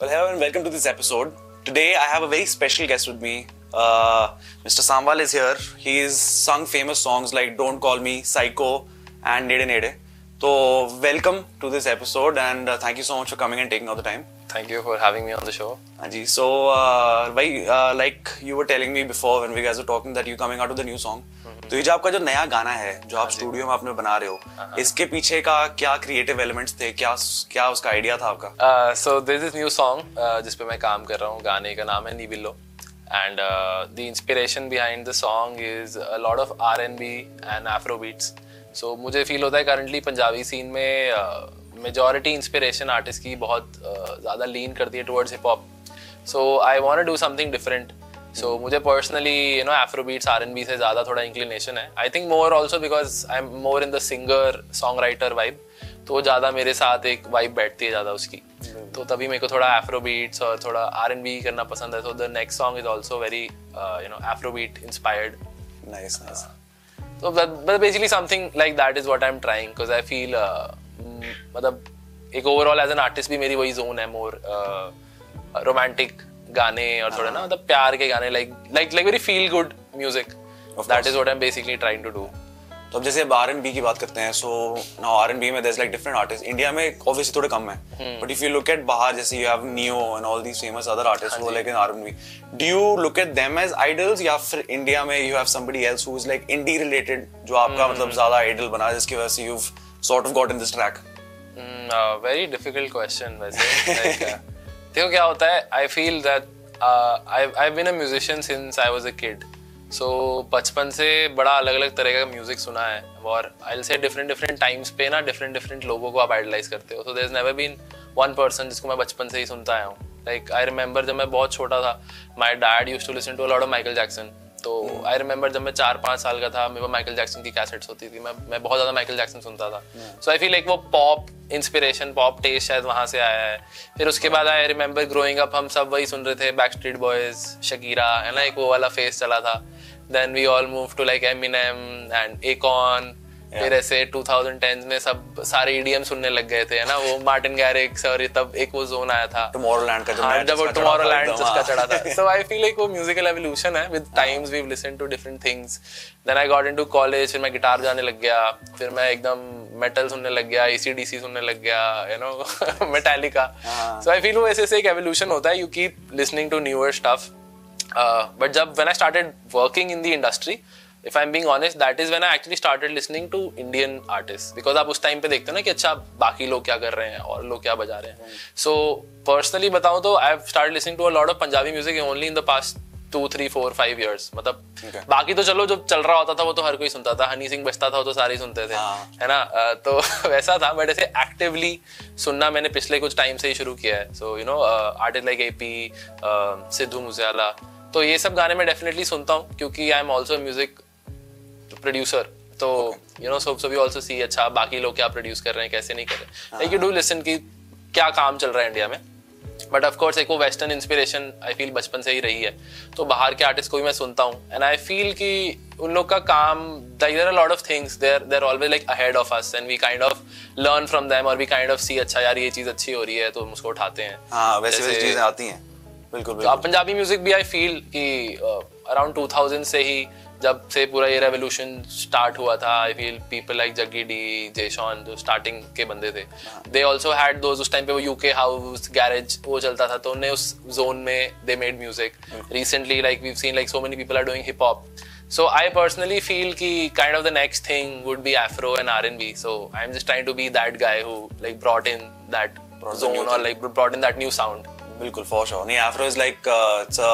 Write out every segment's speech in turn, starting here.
Well, hello and welcome to this episode. Today I have a very special guest with me. Mr. Sambal is here. He's sung famous songs like Don't Call Me, Psycho and Nede Nede. So welcome to this episode and thank you so much for coming and taking out the time. Thank you for having me on the show. Anji, so like you were telling me before when we guys were talking that you're coming out with a new song. तो ये जो आपका जो नया गाना है जो आप स्टूडियो में आपने बना रहे हो इसके पीछे का क्या क्रिएटिव एलिमेंट्स थे क्या उसका आइडिया था आपका? So this is new song जिस पे मैं काम कर रहा हूँ. गाने का नाम है Nibillo and the inspiration behind the song is a lot of R&B and Afro beats. So मुझे फील होता है करंटली पंजाबी सीन में मेजॉरिटी इंस्पिरेशन आर्टिस्ट की बहुत ज़्यादा लीन करती है towards hip hop. So I want to do something different. So मुझे पर्सनली एफ्रो बीट्स R&B से ज़्यादा थोड़ा इंक्लिनेशन है. I think more also because I am more in the singer song writer vibe. तो ज़्यादा मेरे साथ एक वाइब बैठती है ज़्यादा उसकी. तो तभी मेरे को थोड़ा एफ्रो बीट्स और थोड़ा R&B करना पसंद है. So the next song is also very afro beat inspired. Nice nice. So but basically something like that is what I'm trying because I feel मतलब एक ओवरऑल एज एन आर्टिस्ट भी मेरी वही जोन है. मोर romantic गाने और थोड़ा ना मतलब प्यार के गाने like very feel good music. That is what I'm basically trying to do. तो अब जैसे अब R&B की बात करते हैं सो नाउ R&B में there's like different artists. India में obviously थोड़े कम है but if you look at बाहर जैसे you have Neo and all these famous other artists who are like in R&B. Do you look at them as idols या फिर India में you have somebody else who is like indie related जो आपका मतलब ज़्यादा idol बना जिसकी वजह से you've sort of gotten this track? Very difficult question वैसे. देखो क्या होता है. I feel that I've been a musician since I was a kid. So बचपन से बड़ा अलग अलग तरह का म्यूजिक सुना है और I'll say different times पे ना different लोगों को आप आइडलाइज करते हो. So there's never been one person जिसको मैं बचपन से ही सुनता आया हूँ. Like I remember जब मैं बहुत छोटा था my dad used to listen to a lot of Michael Jackson. तो I remember जब मैं 4-5 साल का था मेरे को माइकल जैक्सन की कैसेट्स होती थी. मैं बहुत ज़्यादा माइकल जैक्सन सुनता था. सो आई फील लाइक वो पॉप इंस्पिरेशन पॉप टेस्ट शायद वहाँ से आया है. फिर उसके बाद आई रिमेंबर ग्रोइंग अप हम सब वही सुन रहे थे बैकस्ट्रीट बॉयज शकीरा है ना एक वो वाला फेस चला था. Then we all move to like Eminem and Akon. फिर ऐसे 2010s में सब सारे EDM सुनने लग गए थे है ना वो मार्टिन गैरिक्स और तब एक वो जोन आया था टुमारोलैंड का जब वो टुमारोलैंड जिसका चढ़ा था. सो आई फील लाइक वो म्यूजिकल एवोल्यूशन है. With times we have listened to different things. Then I got into college. फिर मैं गिटार बजाने लग गया. फिर मैं एकदम मेटल सुनने लग गया. AC/DC सुनने लग गया मेटालिका. सो आई फील वो ऐसे एक एवोल्यूशन होता है. You keep listening to newer stuff. But जब when I started working in the industry if I'm being honest that is when I actually started listening to Indian artists because आप उस time पे देखते हो ना कि अच्छा बाकी लोग क्या कर रहे हैं और लोग क्या बजा रहे हैं. So personally बताऊँ तो I've started listening to a lot of Punjabi music only in the past 2, 3, 4, 5 years. मतलब बाकी तो चलो जो चल रहा होता था वो तो हर कोई सुनता था. हनी सिंह बजता था वो तो सारे ही सुनते थे है ना. तो वैसा था बट ऐसे एक्टिवली सुनना मैंने पिछले कुछ टाइम से ही शुरू किया है. सो artist like AP Sidhu Moosewala तो ये सब गाने मैं डेफिनेटली सुनता हूँ क्योंकि I am also music producer. तो so we also see अच्छा बाकी लोग क्या प्रोड्यूस कर रहे हैं कैसे नहीं कर रहे. लाइक यू डू लिसन कि क्या काम चल रहा है इंडिया में. बट ऑफ कोर्स एक वो वेस्टर्न इंस्पिरेशन आई फील बचपन से ही रही है. तो बाहर के आर्टिस्ट को भी मैं सुनता हूँ एंड आई फील कि उन लोग का काम there are a lot of things they're always like ahead of us and we kind of learn from them और वी काइंड ऑफ सी अच्छा यार ये चीज अच्छी हो रही है तो हम उसको उठाते हैं. हाँ वैसे चीजें आती हैं. बिल्कुल. तो पंजाबी म्यूजिक भी आई फील कि अराउंड 2000 से ही जब से पूरा ये रेवोल्यूशन स्टार्ट हुआ था I feel people like Jaggi D Jay Sean जो स्टार्टिंग के बंदे थे दे ऑल्सो हैड दोज. उस टाइम पे वो UK हाउस गैरेज वो चलता था तो उन्हें उस जोन में they made music. Recently like we seen like so many people are doing hip hop. So I personally feel कि kind of the next thing would be Afro and R&B. So I'm just trying to be that guy who like brought in that zone or like brought in that new sound. बिल्कुल for sure. नहीं Afro is like it's a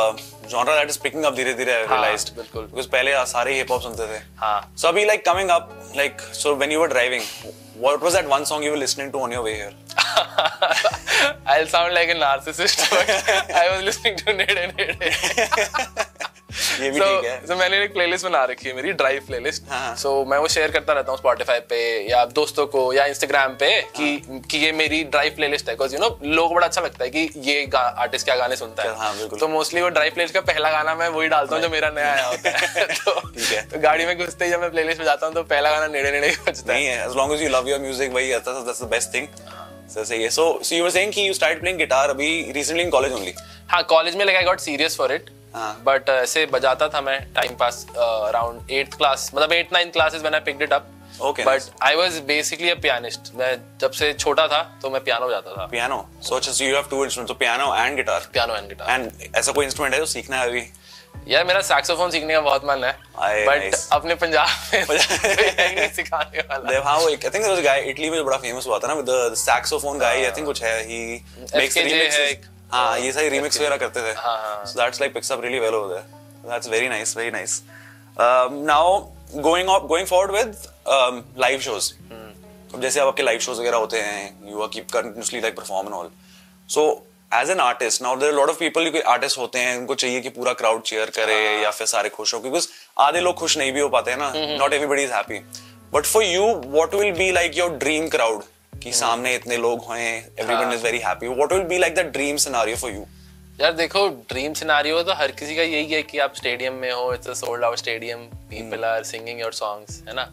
genre that is picking up धीरे-धीरे I realized. बिल्कुल. Because पहले सारे hip hop सुनते थे. हाँ. So अभी like coming up like so when you were driving, what was that one song you were listening to on your way here? I'll sound like a narcissist but I was listening to Nede Nede. ये भी ठीक है. So मैंने एक playlist बना रखी है मेरी ड्राइव प्लेलिस्ट. So मैं वो शेयर करता रहता हूँ Spotify पे या दोस्तों को या Instagram पे कि ये मेरी ड्राइव प्लेलिस्ट है because लोगों को बड़ा अच्छा लगता है कि ये आर्टिस्ट क्या गाने सुनता है. तो मोस्टली वो ड्राइव प्लेलिस्ट का पहला गाना मैं वही डालता हूँ जो मेरा नया आया होता है. तो गाड़ी में घुसते ही जब मैं प्लेलिस्ट बजाता हूँ तो पहला गाना नेड़े नेड़े बजता है. नहीं है as long as you love your music वही that's the best thing. सही है. So you were saying कि you started playing guitar अभी recently in college only. हाँ, कॉलेज में I got serious for it. But ऐसे बजाता था मैं time pass around 8th class, मतलब 8th 9th classes when I picked it up. Okay. But I was basically a pianist. मैं जब से छोटा था तो मैं पियानो बजाता था. Piano. So you have two instruments, so piano and guitar. Piano and guitar. And ऐसा कोई इंस्ट्रूमेंट है जो सीखना है अभी? यार मेरा सैक्सोफोन सीखने का बहुत मन है, बट अपने पंजाब में नहीं सिखाने वाला. हाँ, वो एक I think there was a guy Italy में जो बड़ा फेमस हुआ था ना, with the saxophone guy. I think कुछ है, he makes remixes. हाँ, ये सारी remix वगैरह करते थे. So that's like picks up really well over there. That's very nice, very nice. Now going forward with live shows. अब जैसे अब आपके live shows वगैरह होते हैं, you keep continuously like perform and all. So as an artist, now there are a lot of people जो artists होते हैं, उनको चाहिए कि पूरा crowd cheer करे या फिर सारे खुश हो, because आधे लोग खुश नहीं भी हो पाते हैं ना. Not everybody is happy. But for you, what will be like your dream crowd? कि सामने इतने लोग हैं, everyone is very happy. What will be like the dream scenario for you? यार देखो, ड्रीम सिनेरियो तो हर किसी का यही है कि आप स्टेडियम में हो, it's a sold out stadium, people are singing your songs, है ना.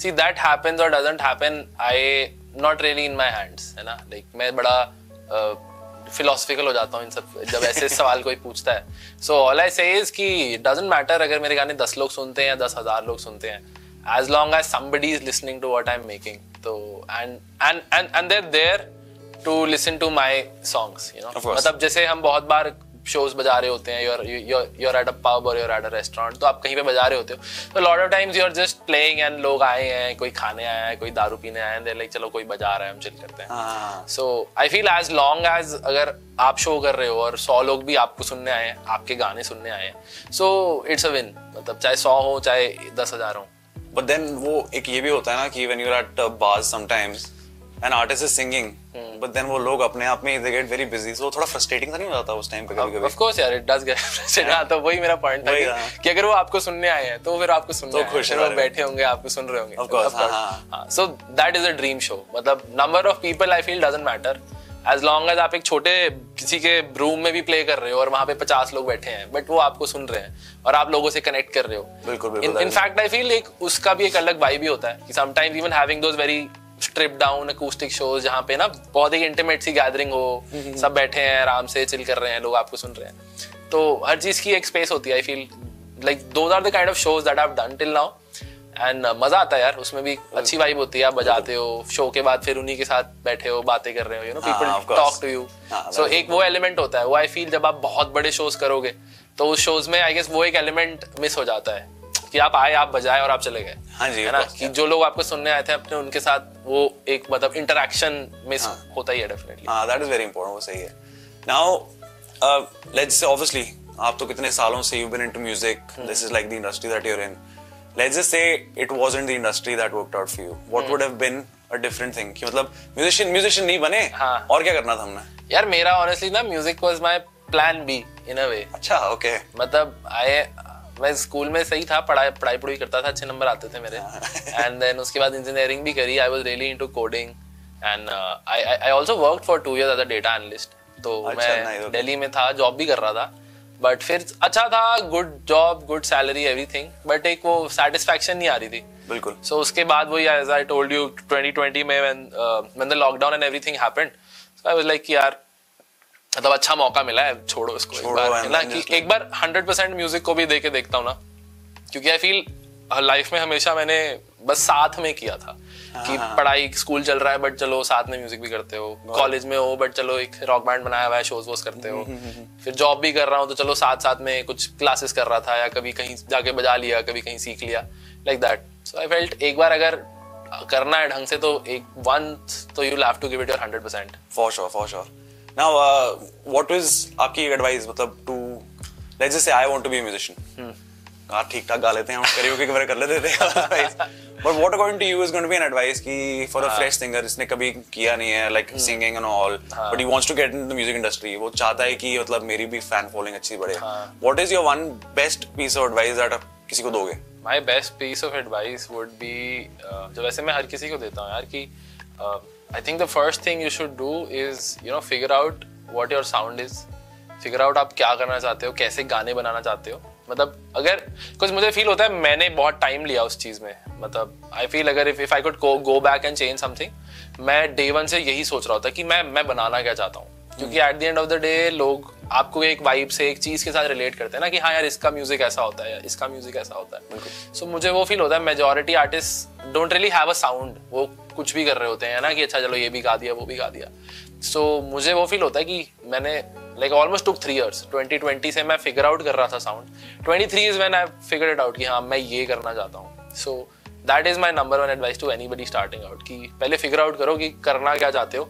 सी दैट हैपेंस और doesn't happen, I not really in my hands, है ना. लाइक मैं बड़ा फिलोसफिकल हो जाता हूँ इन सब जब ऐसे सवाल कोई पूछता है. सो ऑल आई से इज कि डजंट मैटर अगर मेरे गाने 10 लोग सुनते हैं या 10,000 लोग सुनते हैं, as long as somebody is listening to what I'm making. So and they're there to listen to my songs, you know. मतलब जैसे हम बहुत बार shows बजा रहे होते हैं, you're at a pub or you're at a restaurant, तो आप कहीं पे बजा रहे होते हो, तो a lot of times you're just playing and लोग आए हैं, कोई खाने आया है, कोई दारू पीने आया है, they're like चलो कोई बजा रहा है, हम chill करते हैं. So I feel as long as अगर आप शो कर रहे हो और 100 लोग भी आपको सुनने आए हैं, आपके गाने सुनने आए हैं, so it's a win. मतलब चाहे 100 हो चाहे 10,000 हो. But then वो एक ये भी होता है ना कि when you're at bars sometimes an artist is singing, but then वो लोग अपने आप में they get very busy, so थोड़ा frustrating सा नहीं हो जाता उस टाइम पे कभी-कभी? Of course यार, it does get frustrating. हाँ, तो वही मेरा पॉइंट था कि अगर वो आपको सुनने आए हैं तो फिर आपको सुनने आए हैं, फिर वो बैठे होंगे आपको सुन रहे होंगे. Of course, हाँ. So that is a dream show. मतलब number of people I feel doesn't matter. As long as आप एक छोटे किसी के रूम में भी प्ले कर रहे हो और वहाँ पे 50 लोग बैठे हैं, बट वो आपको सुन रहे हैं और आप लोगों से कनेक्ट कर रहे हो. बिल्कुल. In fact I feel एक उसका भी एक अलग वाइब भी होता है कि sometimes even having those very stripped down acoustic shows जहाँ पे ना बहुत ही इंटीमेट सी गैदरिंग हो, सब बैठे हैं आराम से चिल कर रहे हैं, लोग आपको सुन रहे हैं, तो हर चीज की एक स्पेस होती है. I feel like those are the kind of shows that I've done till now. And मजा आता है यार, उसमें भी अच्छी वाइब होती है. आप बजाते हो, शो के बाद फिर उन्हीं के साथ बैठे हो, बातें कर रहे हो, you know, people talk to you. So एक वो एलिमेंट होता है, वो आई फील जब आप बहुत बड़े शोज करोगे तो उस शोज में आई गेस वो एक एलिमेंट मिस हो जाता है कि आप आए, आप बजाए और आप चले गए. हाँ जी, है ना, कि जो लोग आपको सुनने आए थे अपने, उनके साथ वो एक मतलब इंटरेक्शन मिस होता ही है डेफिनेटली. हाँ, दैट इज वेरी इंपॉर्टेंट, वो सही है. नाउ लेट्स से ऑब्वियसली आप तो कितने सालों से you been into music, this is like the industry that you are in. Let's just say it wasn't the industry that worked out for you. What would have been a different thing? कि मतलब musician नहीं बने, और क्या करना था हमने? यार मेरा honestly ना music was my plan B in a way. अच्छा, okay. मतलब मैं स्कूल में सही था, पढ़ाई करता था, अच्छे नंबर आते थे मेरे. And then उसके बाद इंजीनियरिंग भी करी. I was really into coding and I also worked for 2 years as a data analyst. तो मैं दिल्ली में था, जॉब भी कर रहा था. बट फिर अच्छा था, good job, good salary, everything, but एक वो सेटिस्फैक्शन नहीं आ रही थी. बिल्कुल. सो उसके बाद वही, एज आई टोल्ड यू, 2020 में when the lockdown and everything happened, so I was like कि यार मतलब अच्छा मौका मिला है, छोड़ो इसको एक बार, है ना, कि एक बार 100% म्यूजिक को भी देके देखता हूँ ना, क्योंकि आई फील लाइफ में हमेशा मैंने बस साथ में किया था कि पढ़ाई, स्कूल चल रहा है बट चलो साथ में म्यूजिक भी करते हो, कॉलेज में हो बट चलो एक रॉक बैंड बनाया हुआ है, शोज वोज करते हो, फिर जॉब भी कर रहा हूँ तो चलो साथ में कुछ क्लासेस कर रहा था, या कभी कहीं जाके बजा लिया, कभी कहीं सीख लिया, like that. So I felt एक बार अगर करना है ढंग से तो एक वंस तो you will have to give it your 100%. For sure. Now what is आपकी एडवाइस, मतलब to let's just say I want to be a musician. हाँ, ठीक ठाक गा लेते हैं हम, करियोके वगैरह कर लेते थे. But what according to you is going to be an advice कि for a fresh singer जिसने कभी किया नहीं है, like singing and all, but he wants to get into the music industry, वो चाहता है कि मतलब मेरी भी fan following अच्छी बढ़े. What is your one best piece of advice that आप किसी को दोगे? My best piece of advice would be जो वैसे मैं हर किसी को देता हूँ यार, कि I think the first thing you should do is figure out what your sound is, figure out आप क्या करना चाहते हो, कैसे गाने बनाना चाहते हो. मतलब अगर कुछ मुझे फील होता है मैंने बहुत टाइम लिया उस चीज में, मतलब आई फील अगर if I could go back and change something, मैं डे वन से यही सोच रहा होता कि मैं बनाना क्या चाहता हूँ, क्योंकि at the end of the day लोग आपको एक वाइब से एक चीज के साथ रिलेट करते हैं ना कि हाँ यार इसका म्यूजिक ऐसा होता है या इसका म्यूजिक ऐसा होता है। सो मुझे वो फील होता है majority artist don't really have a sound, वो कुछ भी कर रहे होते हैं ना कि अच्छा चलो ये भी गा दिया वो भी गा दिया। सो मुझे वो फील होता है कि मैंने लाइक ऑलमोस्ट टुक 3 years, 2020 से मैं फिगर आउट कर रहा था sound, 23 is when I figured it out कि हाँ मैं ये करना चाहता हूँ। So that is my number 1 advice to anybody starting out कि पहले फिगर आउट करो कि करना क्या चाहते हो,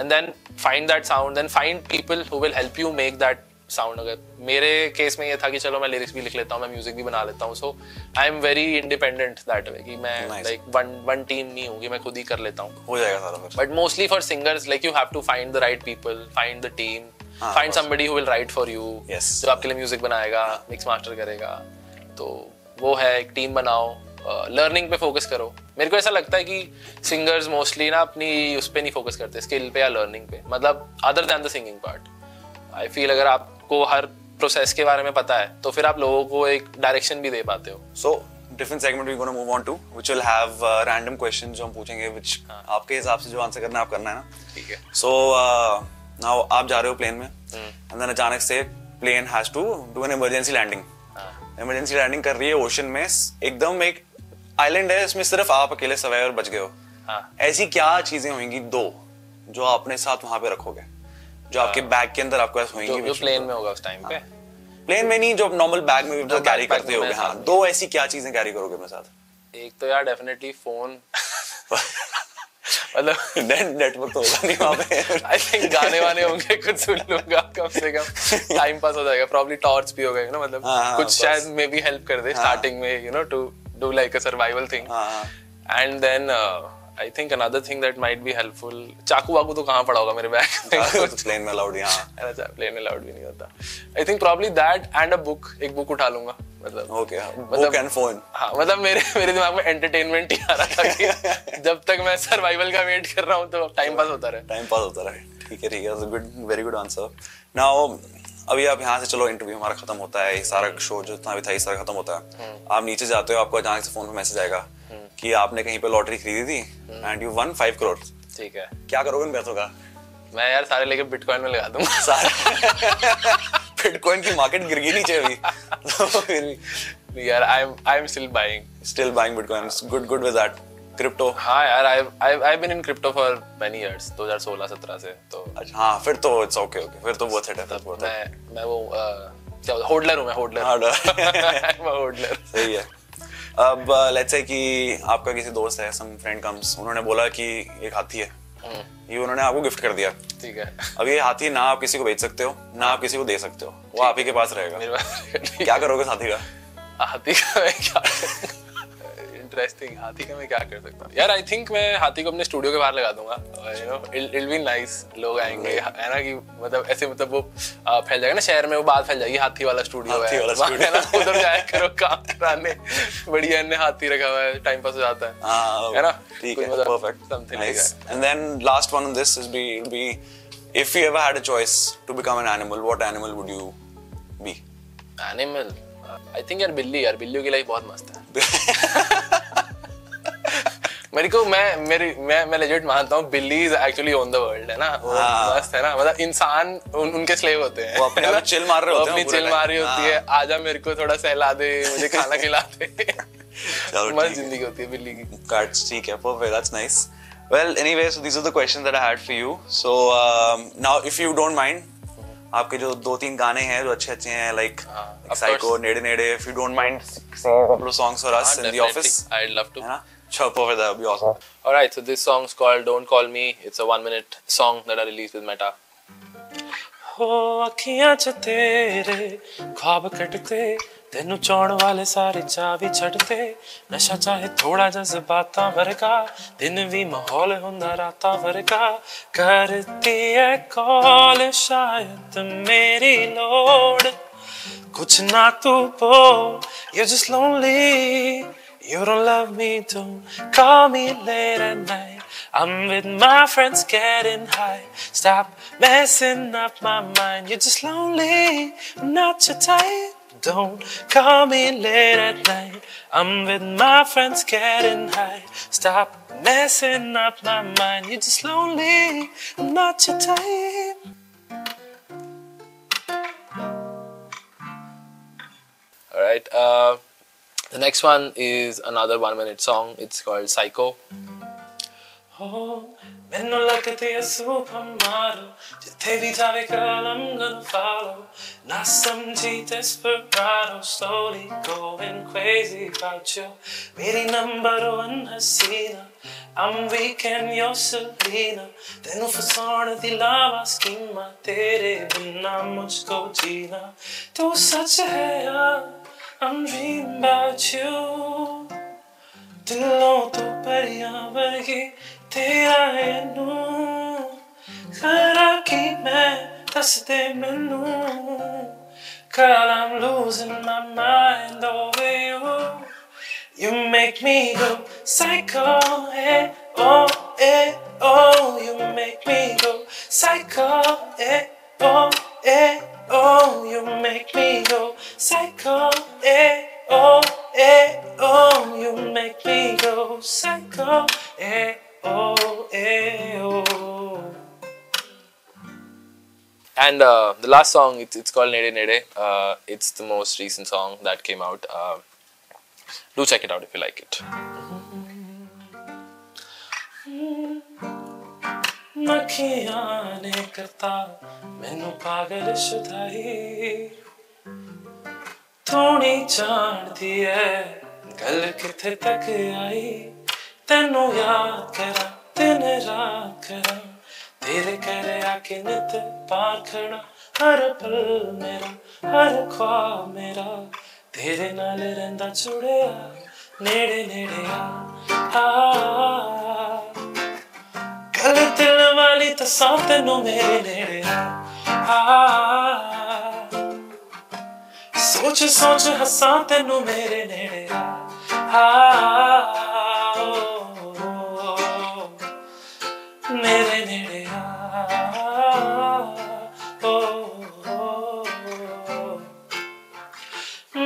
and then find that sound, then find people who will help you make that sound। अगर मेरे केस में ये था कि चलो मैं लिरिक्स भी लिख लेता हूँ, मैं म्यूजिक भी बना लेता हूँ, so I am very independent that way कि मैं लाइक वन टीम नहीं हूँ कि मैं खुद ही कर लेता हूँ, हो जाएगा सारा फिर। But mostly for singers like you have to find the right people, find the team, find somebody who will write for you, जो आपके लिए म्यूजिक बनाएगा, मिक्स मास्टर करेगा। तो वो है, एक टीम बनाओ, लर्निंग पे फोकस करो। मेरे को ऐसा लगता है कि सिंगर्स मोस्टली ना अपनी उस पे नहीं फोकस करते, स्किल पे या लर्निंग पे, मतलब other than the singing part. I feel अगर आपको हर प्रोसेस के बारे में पता है तो फिर आप लोगों को एक डायरेक्शन भी दे पाते हो। So different segment we gonna move on to which will have random questions जो हम पूछेंगे, व्हिच आपके हिसाब से जो आंसर करना है आप करना है ना, ठीक है। सो नाउ आप जा रहे हो प्लेन में एंड देन अचानक से plane has to do an emergency landing. Emergency landing कर रही है ओशन में, एकदम एक आइलैंड है, इसमें सिर्फ आप अकेले सर्वाइवर बच गए हो। ऐसी क्या चीजें होंगी दो जो आप अपने साथ वहां पे रखोगे, जो आपके बैग के अंदर आपके पास होंगी, जो प्लेन में होगा उस टाइम पे? प्लेन में नहीं, जो नॉर्मल बैग में भी कैरी करते होगे। हाँ, दो ऐसी क्या चीजें कैरी करोगे अपने साथ? एक तो यार डेफिनेटली फोन मतलब नेटवर्क तो होगा नहीं वहां पे। आई थिंक गाने वाने होंगे, कुछ सुन लूंगा कम से कम, टाइम पास हो जाएगा। प्रॉब्ली टॉर्च भी होगा ना, मतलब कुछ शायद मे बी हेल्प कर दे स्टार्टिंग में, you know, to do like a survival thing। And then I think another thing that might be helpful, चाकू वाकू तो कहाँ पड़ा होगा मेरे बैग में? प्लेन में अलाउड यहाँ, अच्छा प्लेन में अलाउड भी नहीं होता। I think probably that and a book, एक बुक उठा लूंगा, मतलब ओके, बुक एंड फोन। हाँ, मतलब मेरे दिमाग में एंटरटेनमेंट ही आ रहा था कि जब तक मैं सर्वाइवल का वेट कर रहा हूँ तो टाइम पास होता रहे। ठीक है, good, very good answer. Now अभी आप यहाँ से चलो, इंटरव्यू हमारा खत्म होता है, सारा शो जो जितना भी था सारा खत्म होता है, आप नीचे जाते हो, आपको अचानक से फोन पे मैसेज आएगा कि आपने कहीं पे लॉटरी खरीदी थी एंड यू वन 5 करोड़। ठीक है, क्या करोगे इन पैसों का? मैं यार सारे लेके बिटकॉइन में लगा दूंगा सारे। बिटकॉइन की मार्केट गिर गई नीचे अभी तो फिर यार I am still buying bitcoin. Good with that. Crypto? हाँ यार, I've been in crypto for many years, 2016-17 से। तो अच्छा, हाँ, फिर तो इट्स ओके, फिर तो बहुत है। मैं वो क्या होल्डर हूँ, मैं होल्डर। सही है। अब लेट्स से कि आपका किसी दोस्त है, सम फ्रेंड कम्स, उन्होंने बोला कि एक हाथी है, ये उन्होंने आपको गिफ्ट कर दिया। ठीक है। अब ये हाथी ना आप किसी को बेच सकते हो, ना आप किसी को दे सकते हो, वो आप ही के पास रहेगा। क्या करोगे हाथी का? हाथी का मैं क्या इंटरेस्टिंग, हाथी का मैं क्या कर सकता हूँ यार? आई थिंक मैं हाथी को अपने स्टूडियो के बाहर लगा दूंगा, you know, it be nice. लोग आएंगे, है ना, कि मतलब ऐसे, मतलब वो फैल जाएगा ना शहर में, वो बात फैल जाएगी, हाथी वाला स्टूडियो है ना, उधर जाया करो काम कराने, बढ़िया ने हाथी रखा हुआ है, टाइम पास हो जाता है ना। ठीक है, perfect, something like that. And then last one on this is be if you ever had a choice to become an animal, what animal would you be? Animal? I think यार बिल्ली, यार बिल्लियों की लाइफ बहुत मस्त है। मेरे को मैं लेजिट मानता हूँ बिल्ली is actually own the world, है ना, वो मस्त है ना, मतलब इंसान उनके स्लेव होते हैं, वो अपने चिल मार रहे होते हैं, अपनी चिल मार रही होती है, आजा मेरे को थोड़ा सहला दे, मुझे खाना खिला दे। मस्त जिंदगी होती है बिल्ली की। कार्ड्स, ठीक है, perfect, that's nice. Well anyway, so these are the questions that I had for you. So now if you don't mind, आपके जो 2-3 गाने हैं जो अच्छे हैं, लाइक साइको, नेड़े नेड़े, if you don't mind sing a couple of songs for us in the office, I'd love to. Sure, perfect, that would be awesome. All right, so this song's called Don't Call Me. It's a 1-minute song that I released with Meta. हो अखियां च तेरे ख्वाब कटते, तेनू चाहण वाले सारे चावी छड़ते, नशा चाहे थोड़ा जज्बातां वर्गा, दिन भी माहौल हुंदा रातां वर्गा, करती है कॉल शायद मेरी लोड़, कुछ ना तू बोल, you're just lonely, you don't love me, don't call me late at night, I'm with my friends getting high, stop messing up my mind, you're just lonely, I'm not your type, Don't call me late at night. I'm with my friends getting high. Stop messing up my mind. You're just lonely. I'm not your type. Alright, the next one is another 1-minute song. It's called Psycho. Oh, मैनू लगती है super मारो जिथे भी जावे girl I'm gonna follow ना समझी desperado slowly going crazy about you मेरी number 1 Hasina I'm weak and you're Selena तेनू फसाने दी लावा स्कीमा तेरे बिना मुझको जीना तू सच है यार I'm dreaming about you दिलों तो परियां वर्गी तेरा है नू खरा की मैं दस दे मैनू Girl I'm losing my mind over you You make me go psycho oh You make me go psycho oh You make me go psycho oh You make me go psycho And the last song, it's called Nede Nede. It's the most recent song that came out. Do check it out if you like it. Makhiyan ne karta mainu pagal shudai थोड़ी जानती है गल किथे तक आई तेनू याद करा दिन रात करा तेरे करे आके नित पार खड़ा हर पल मेरा हर ख्वाब मेरा तेरे नाल रहिंदा जुड़िया नेड़े नेड़े आ गल दिल वाली तसां तेनू मेरे नेड़े आ सोच सोच हसा तेनू मेरे नेड़े मेरे नेड़े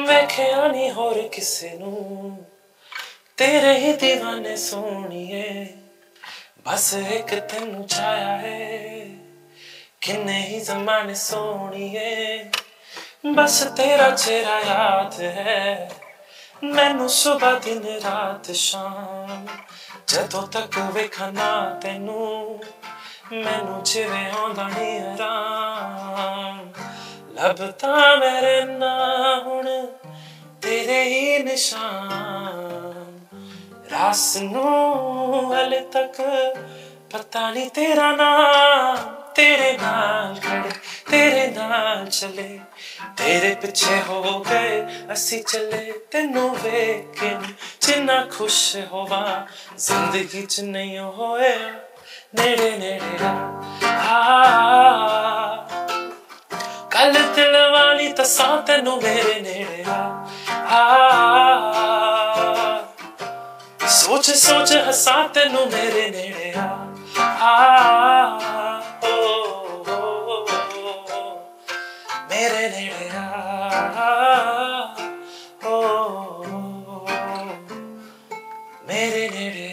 वेखिया नहीं होर किसे नू तेरे ही दीवाने सोनिए बस एक तेनू चाया है किन्ने ही जमाने सोनिए बस तेरा चेहरा याद है मैनू सुबह दिन रात शाम जदों तक वेखा ना तेनू मैनू जिवें आउंदा नहीं आराम लभदा मेरे ना हुण तेरे ही निशान रास नू हले तक पता नहीं तेरा नाम तेरे नाल खड़े तेरे नाल चले तेरे पीछे हो गए असी चले तेनू वेख के जिन्ना खुश होवा जिंदगी च नहीं होया नेड़े नेड़े कल दिल वाली तसां तेनू मेरे नेड़े सोच सोच हसा तेनू मेरे नेड़े मेरे नेड़े मेरे नेड़े